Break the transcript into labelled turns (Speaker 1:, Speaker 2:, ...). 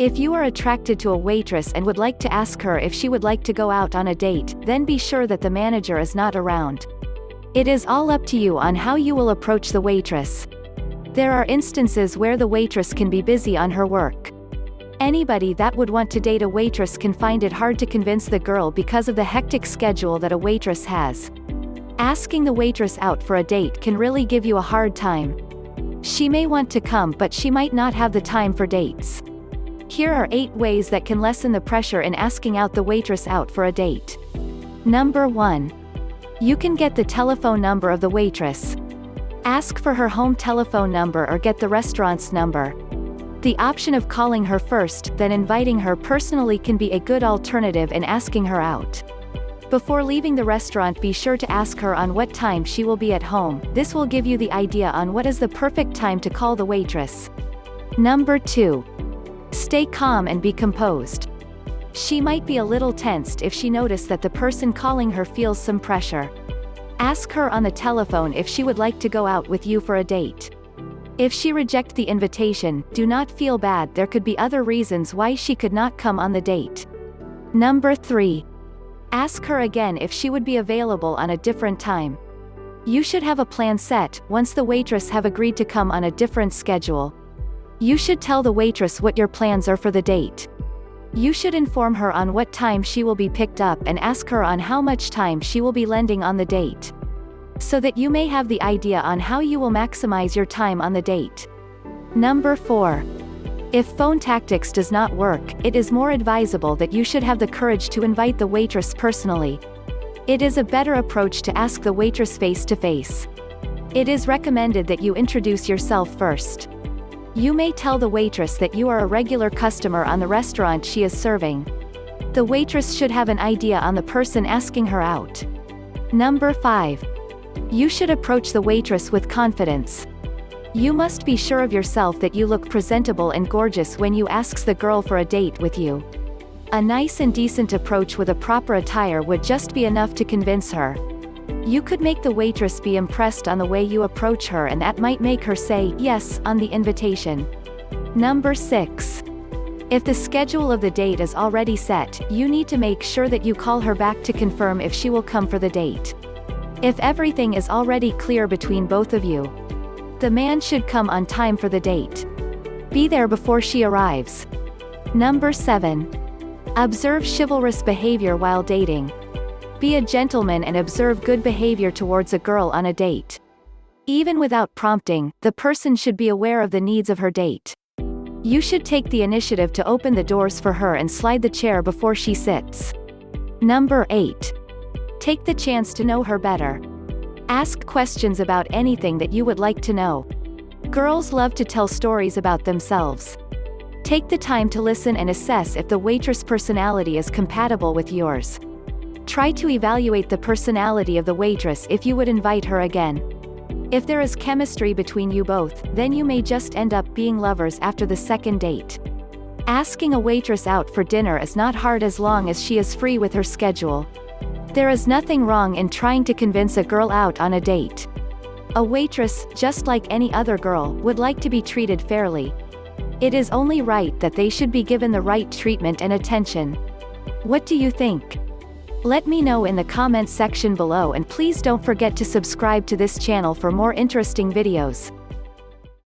Speaker 1: If you are attracted to a waitress and would like to ask her if she would like to go out on a date, then be sure that the manager is not around. It is all up to you on how you will approach the waitress. There are instances where the waitress can be busy on her work. Anybody that would want to date a waitress can find it hard to convince the girl because of the hectic schedule that a waitress has. Asking the waitress out for a date can really give you a hard time. She may want to come, but she might not have the time for dates. Here are 8 ways that can lessen the pressure in asking out the waitress out for a date. Number 1. You can get the telephone number of the waitress. Ask for her home telephone number or get the restaurant's number. The option of calling her first, then inviting her personally can be a good alternative in asking her out. Before leaving the restaurant, be sure to ask her on what time she will be at home. This will give you the idea on what is the perfect time to call the waitress. Number 2. Stay calm and be composed. She might be a little tensed if she notices that the person calling her feels some pressure. Ask her on the telephone if she would like to go out with you for a date. If she rejects the invitation, do not feel bad, there could be other reasons why she could not come on the date. Number 3. Ask her again if she would be available on a different time. You should have a plan set, once the waitress have agreed to come on a different schedule. You should tell the waitress what your plans are for the date. You should inform her on what time she will be picked up and ask her on how much time she will be lending on the date, so that you may have the idea on how you will maximize your time on the date. Number 4. If phone tactics does not work, it is more advisable that you should have the courage to invite the waitress personally. It is a better approach to ask the waitress face to face. It is recommended that you introduce yourself first. You may tell the waitress that you are a regular customer on the restaurant she is serving. The waitress should have an idea on the person asking her out. Number 5. You should approach the waitress with confidence. You must be sure of yourself that you look presentable and gorgeous when you ask the girl for a date with you. A nice and decent approach with a proper attire would just be enough to convince her. You could make the waitress be impressed on the way you approach her, and that might make her say yes on the invitation. Number 6. If the schedule of the date is already set, you need to make sure that you call her back to confirm if she will come for the date. If everything is already clear between both of you, the man should come on time for the date. Be there before she arrives. Number 7. Observe chivalrous behavior while dating. Be a gentleman and observe good behavior towards a girl on a date. Even without prompting, the person should be aware of the needs of her date. You should take the initiative to open the doors for her and slide the chair before she sits. Number 8. Take the chance to know her better. Ask questions about anything that you would like to know. Girls love to tell stories about themselves. Take the time to listen and assess if the waitress' personality is compatible with yours. Try to evaluate the personality of the waitress if you would invite her again. If there is chemistry between you both, then you may just end up being lovers after the second date. Asking a waitress out for dinner is not hard as long as she is free with her schedule. There is nothing wrong in trying to convince a girl out on a date. A waitress, just like any other girl, would like to be treated fairly. It is only right that they should be given the right treatment and attention. What do you think? Let me know in the comments section below, and please don't forget to subscribe to this channel for more interesting videos.